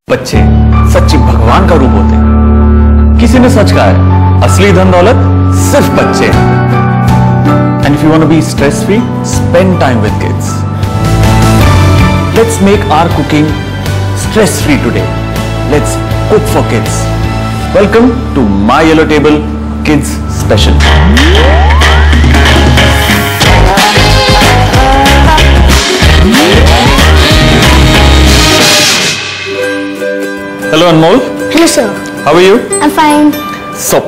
बच्चे सच्ची भगवान का रूप होते हैं। किसी ने सच कहा है, असली धन दौलत सिर्फ बच्चे हैं। And if you want to be stress free, spend time with kids. Let's make our cooking stress free today. Let's cook for kids. Welcome to my yellow table kids special. Hello Anmol. Hello sir. How are you? I'm fine. So,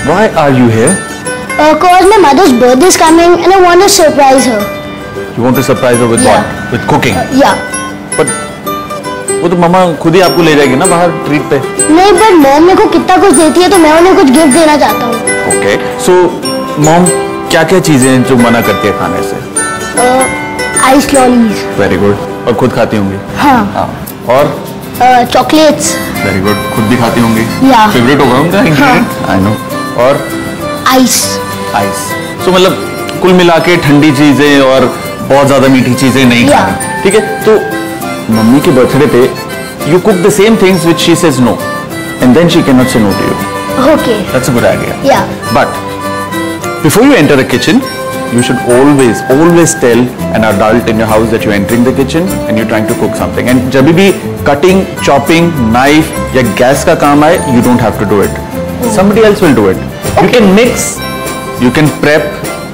why are you here? Cause my mother's birthday is coming and I want to surprise her. You want to surprise her with Yeah. what? With cooking. Yeah. But वो तो मम्मा खुद ही आपको ले जाएगी ना बाहर treat पे। नहीं but मॉम मेरे को कितना कुछ देती है तो मैं उन्हें कुछ गिफ्ट देना चाहता हूँ। Okay. So, मॉम क्या-क्या चीजें हैं जो मना करती है खाने से? Ice lollies. Very good. और खुद खाती होंगी? हाँ। और? चॉकलेट्स। Very good. खुद भी खाती होंगी? Yeah. फेवरेट होगा उनका ingredient? I know. और? आइस। आइस। So मतलब कुल मिला के ठंडी चीजें और बहुत ज्यादा मीठी चीजें नहीं Yeah. खानी। ठीक है? तो मम्मी के बर्थडे पे you cook the same things which she says no, and then she cannot say no to you. Okay. That's a good idea. Yeah. But before you enter the kitchen, you should always tell an adult in your house that you're entering the kitchen and you're trying to cook something. And जब भी cutting, chopping, knife या gas का काम आए, you don't have to do it. Somebody else will do it. You can mix, you can prep.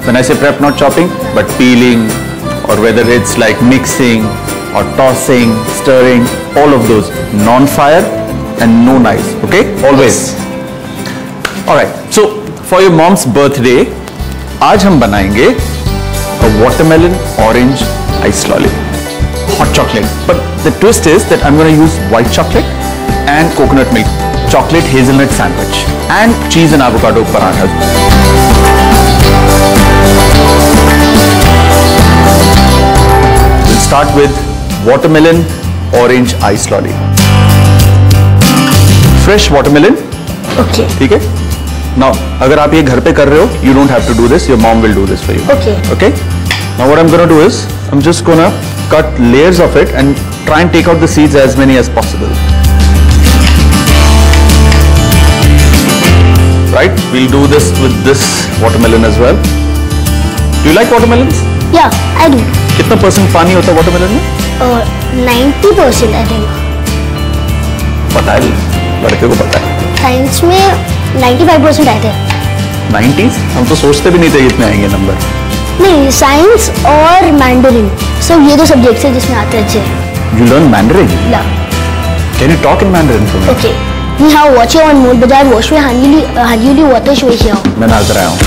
When I say prep, not chopping, but peeling, or whether it's like mixing or tossing, stirring, all of those. Non-fire and no knives. Okay? Always. All right. So for your mom's birthday, आज हम बनाएंगे a watermelon orange ice lolly, hot chocolate. But the twist is that I'm going to use white chocolate and coconut milk, chocolate hazelnut sandwich, and cheese and avocado paratha. We'll start with watermelon orange ice lolly. Fresh watermelon. Okay. ठीक है? Now, अगर आप ये घर पे कर रहे हो, you don't have to do this. Your mom will do this for you. Okay. Okay. Now, what I'm gonna do is, I'm just gonna cut layers of it and try and take out the seeds as many as possible. Right? We'll do this with this watermelon as well. Do you like watermelons? Yeah, I do. कितना % पानी होता है watermelon में? 90% I think. पता है, लड़के को पता है। साइंस में 95% आए थे। 90s? हम तो सोचते भी नहीं थे इतने आएंगे नंबर। नहीं, साइंस और मैंडरिन सब ये दो सब्जेक्ट्स हैं जिसमें आते हैं अच्छे। You learn Mandarin? Yeah. Can you talk in Mandarin for me? Okay. Ni hao, watch your on mode, bajaj wash में hanjuli water shwe xiao. मैं नाच रहा हूँ।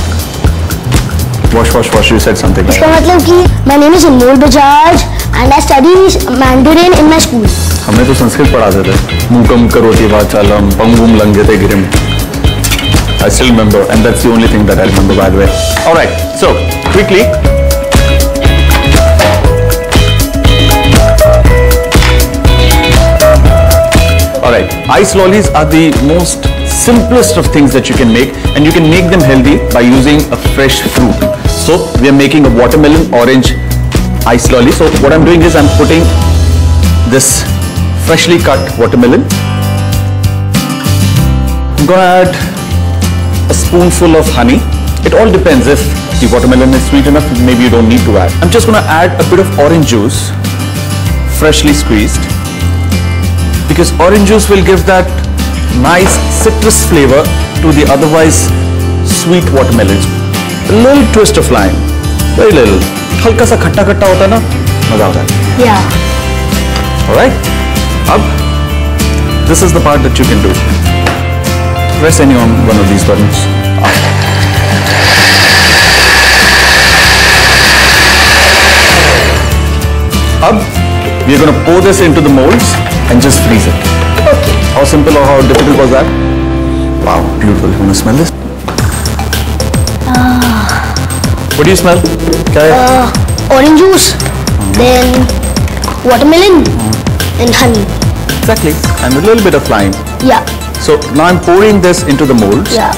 Wash. You said something. इसका मतलब कि my name is Anmol Bajaj and I study Mandarin in my school. हमने तो संस्कृत पढ़ाते थे। मूकम करोति वाचालम पंगुम लंघयते गिरिम। I still remember, and that's the only thing that I remember, by the way. All right, so quickly. All right, ice lollies are the most simplest of things that you can make, and you can make them healthy by using a fresh fruit. So we are making a watermelon orange ice lolly. So what I'm doing is I'm putting this freshly cut watermelon. I'm gonna add a spoonful of honey. It all depends. If the watermelon is sweet enough, maybe you don't need to add. I'm just going to add a bit of orange juice, freshly squeezed, because orange juice will give that nice citrus flavor to the otherwise sweet watermelons. A little twist of lime, very little. हल्का सा खट्टा खट्टा होता है ना, मजा आता है। Yeah. All right. अब this is the part that you can do. Press any on one of these buttons. Ab, we're going to pour this into the molds and just freeze it. Okay. How simple or how difficult was that? Wow, beautiful. You want to smell this? What do you smell? Kya hai? Orange juice, then watermelon, and honey. Exactly. And a little bit of lime. Yeah. So now I'm pouring this into the molds. Yeah.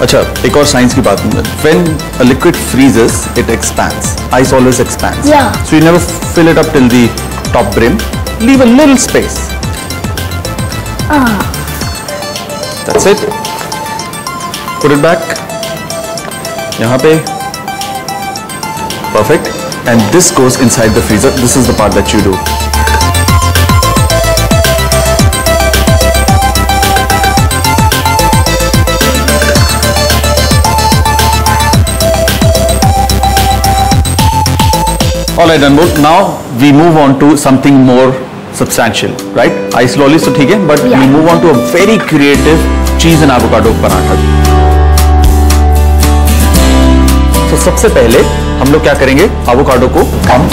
अच्छा, एक और science की बात है। When a liquid freezes, it expands. Ice always expands. Yeah. So you never fill it up till the top brim. leave a little space. That's it. Put it back. यहाँ पे. Perfect. And this goes inside the freezer. This is the part that you do. All right, Anmol. Now we move on to something more substantial, right? Ice lollies तो ठीक है, but we move on to a very creative cheese and avocado paratha. तो सबसे पहले हम लोग क्या करेंगे? avocado को हम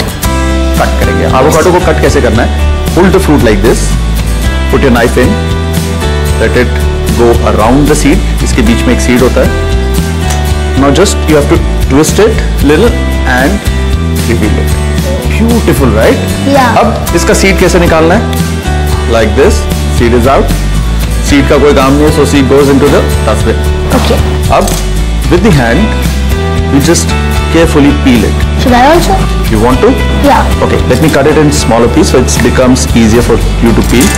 कट करेंगे. avocado को कट कैसे करना है? Pull the fruit like this. Put your knife in. Let it go around the seed. इसके बीच में एक seed होता है. Now just you have to twist it little and reveal it. Beautiful, right? Yeah. अब इसका seed कैसे निकालना है? Like this. Seed is out. Seed का कोई काम नहीं है, so seed goes into the dustbin. Okay. अब with the hand, we just carefully peel it. Should I also? You want to? Yeah. Okay. Let me cut it in smaller pieces so it becomes easier for you to peel.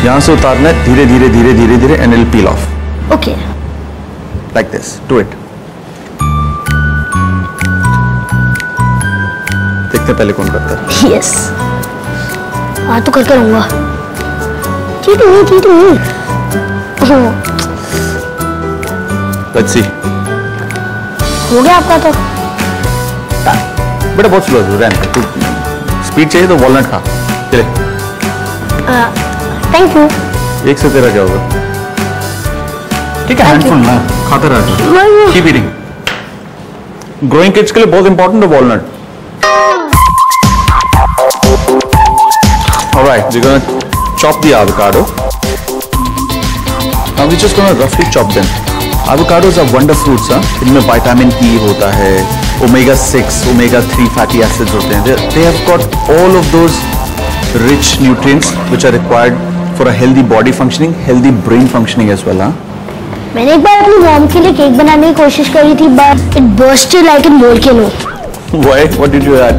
यहाँ से उतारना है धीरे धीरे धीरे धीरे धीरे and it'll peel off. Okay. Like this. Do it. देखते पहले कौन करता है. Yes. हाँ तो करके रहूँगा. चीटिंग. Let's see. हो गया आपका तो. बेटा बहुत स्लो है. तू स्पीड चाहिए तो वॉलनट खा. चले. Thank you. एक से तेरा क्या होगा? ठीक है, हैंडफुल ना खाते रह. Keep eating. Growing kids के लिए बहुत इंपॉर्टेंट है walnut. All right, we're gonna chop the avocado. Now we're just gonna roughly chop them. Avocados are wonder fruits, huh? इनमें vitamin E होता है, omega-6, omega-3 fatty acids होते हैं. They have got all of those rich nutrients which are required for a healthy body functioning, healthy brain functioning as well, huh? मैंने एक बार अपनी mom के लिए केक बनाने की कोशिश करी थी, but it bursted like a volcano. Why? What did you add?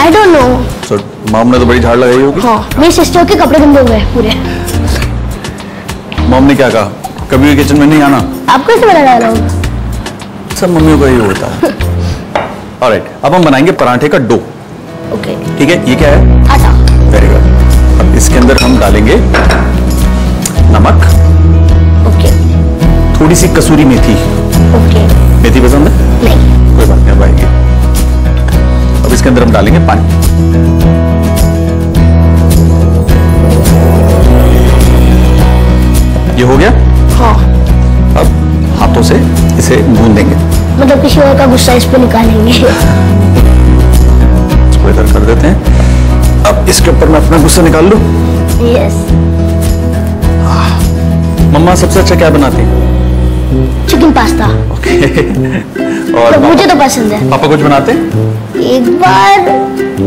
I don't know. So, mom ने तो बड़ी झाड़ लगाई होगी. हाँ, मेरी सिस्टर के कपड़े गंदे हो गए पूरे. मॉम ने क्या कहा? कभी भी किचन में नहीं आना. आप कैसे बना रहे हो? सब मम्मियों का ही होता है. Alright, अब हम बनाएंगे पराठे का डो. Okay. ठीक है, ये क्या है? आटा. Very good. अब इसके अंदर हम डालेंगे नमक. Okay. थोड़ी सी कसूरी मेथी. Okay. मेथी पसंद है? नहीं. कोई बात नहीं, अब आएगी. अब इसके अंदर हम डालेंगे पानी. ये हो गया. हाँ. अब हाथों से इसे गूंदेंगे. मतलब किसी और का गुस्सा इस पे निकालेंगे. इसको इधर कर देते हैं. अब इसके ऊपर मैं अपना गुस्सा निकाल लूं. Yes. मम्मा सबसे अच्छा क्या बनाती है? Chicken pasta. ओके. और तो मुझे तो पसंद है. पापा कुछ बनाते हैं? एक बार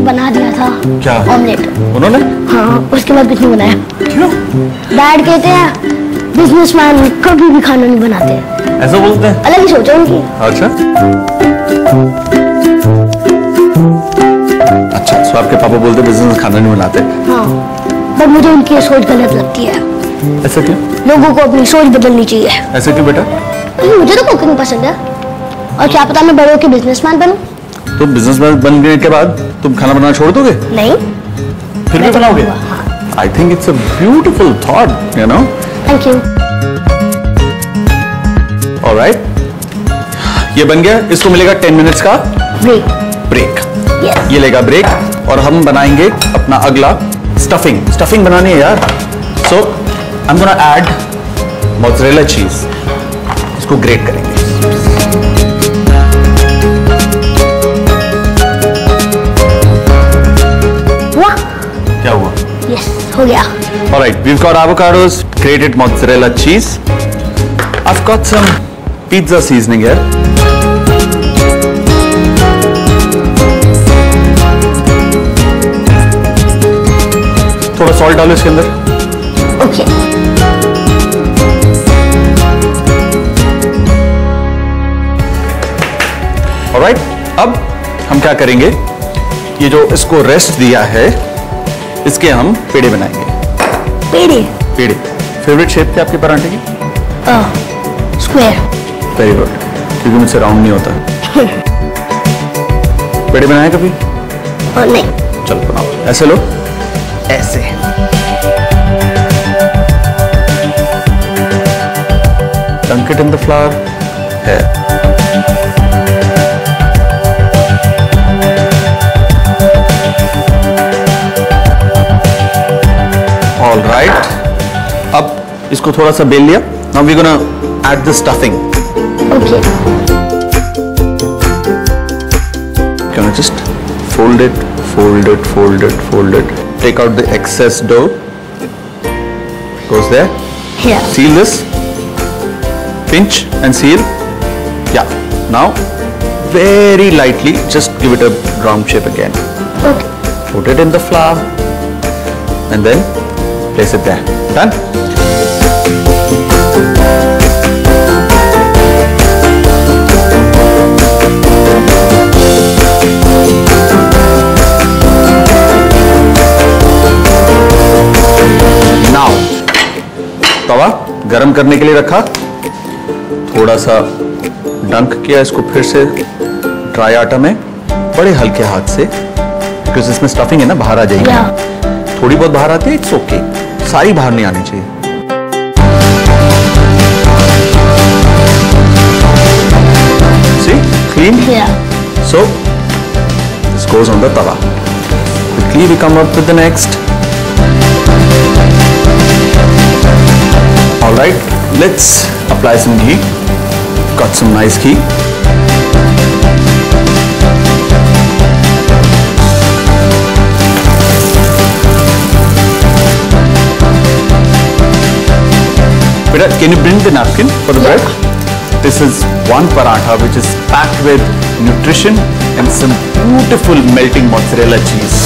बना दिया था. क्या? ऑमलेट. उन्होंने? हाँ, उसके बाद कुछ नहीं बनाया. क्यों? डैड कहते हैं बिजनेसमैन कभी भी खाना नहीं बनाते. ऐसा बोलते हैं? अलग ही सोचा उनकी. अच्छा. अच्छा, सो आपके पापा बोलते बिजनेस खाना नहीं बनाते? हाँ, पर मुझे उनकी सोच गलत लगती है. ऐसा क्यों? लोगों को अपनी सोच बदलनी चाहिए. ऐसा क्यों बेटा? मुझे तो कुकिंग पसंद है. और क्या पता मैं बड़े होकर बिजनेसमैन बनूं. तो बिजनेसमैन बनने के बाद तुम खाना बनाना छोड़ दोगे? नहीं. फिर भी बनाओगे? I think it's a beautiful thought, you know. Thank you. Alright, ये बन गया. इसको मिलेगा 10 मिनट्स का ब्रेक. Yes. ये लेगा ब्रेक और हम बनाएंगे अपना अगला स्टफिंग बनानी है यार. So I am gonna add mozzarella cheese. इसको ग्रेट करेंगे. वाह. क्या हुआ? Yes, हो गया. Alright, we've got avocados, grated mozzarella cheese. I've got some pizza seasoning here. थोड़ा सॉल्ट डालो इसके अंदर. Okay. Alright, अब हम क्या करेंगे? ये जो इसको रेस्ट दिया है, इसके हम पेड़े बनाएंगे। पेड़े? पेड़े। फेवरेट शेप क्या आपके पराठे की? स्क्वायर। वेरी गुड, क्योंकि मुझसे राउंड नहीं होता। पेड़े बनाए कभी? नहीं। चलो बनाओ। ऐसे लो, ऐसे। Dunk it in the flour. Here. All right. अब इसको थोड़ा सा बेल लिया. Now we're gonna add the stuffing. Okay. Gonna just fold it, fold it, fold it, fold it. Take out the excess dough. Goes there. Here. Seal this. Pinch and seal. Yeah. Now, very lightly, just give it a round shape again. Okay. Put it in the flour, and then place it there. Done. Now, तवा गरम करने के लिए रखा, थोड़ा सा डंक किया इसको फिर से ड्राई आटा में, बड़े हल्के हाथ से, क्योंकि इसमें स्टफिंग है ना, बाहर आ जाएगी। Yeah. थोड़ी बहुत बाहर आती है, इट्स ओके, सारी बाहर नहीं आनी चाहिए। See, clean? Yeah. So, this goes on the tawa. Quickly we come up with the next. All right, let's apply some ghee. Got some nice ghee. Beta, can you bring the napkin for the bread? This is one paratha which is packed with nutrition and some beautiful melting mozzarella cheese.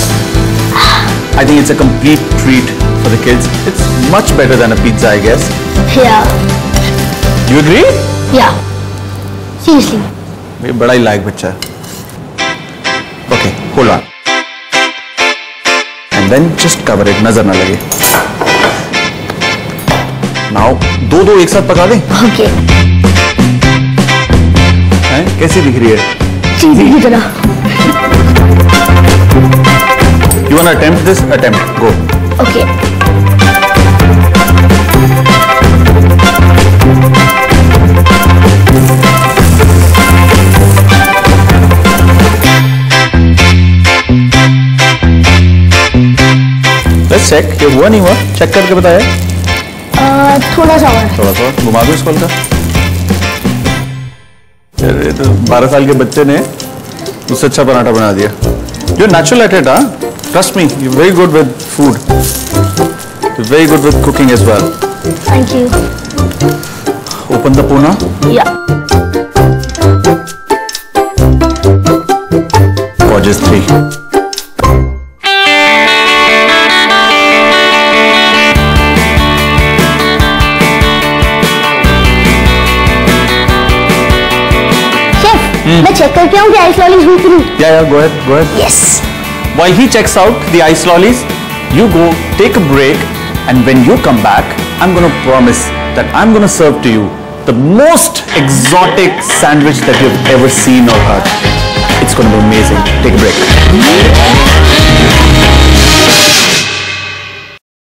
I think it's a complete treat for the kids. It's much better than a pizza, I guess. Yeah. You agree? Yeah. Seriously. ये बड़ा ही लायक बच्चा है। Okay, hold on. And then just cover it, नजर ना लगे। Now, दो एक साथ पका दें। Okay. हैं? कैसी दिख रही है? चीज़ की तरह। You wanna attempt this? Attempt. Go. Okay. Let's check. ये हुआ नहीं हुआ? चेक करके बताया? थोड़ा सा और। थोड़ा सा घुमा दो इसको हल्का। अरे तो 12 साल के बच्चे ने उससे अच्छा पराठा बना दिया। You're natural at it, huh? Trust me, you're very good with food. You're very good with cooking as well. Thank you. Open the puna. Yeah. Gorgeous 3. मैं चेक करके आऊँ कि आइस लॉलीज हुई कि नहीं? Yeah, go ahead, go ahead. Yes. While he checks out the ice lollies, you go take a break, and when you come back, I'm gonna promise that I'm gonna serve to you the most exotic sandwich that you've ever seen or heard. It's gonna be amazing. Take a break.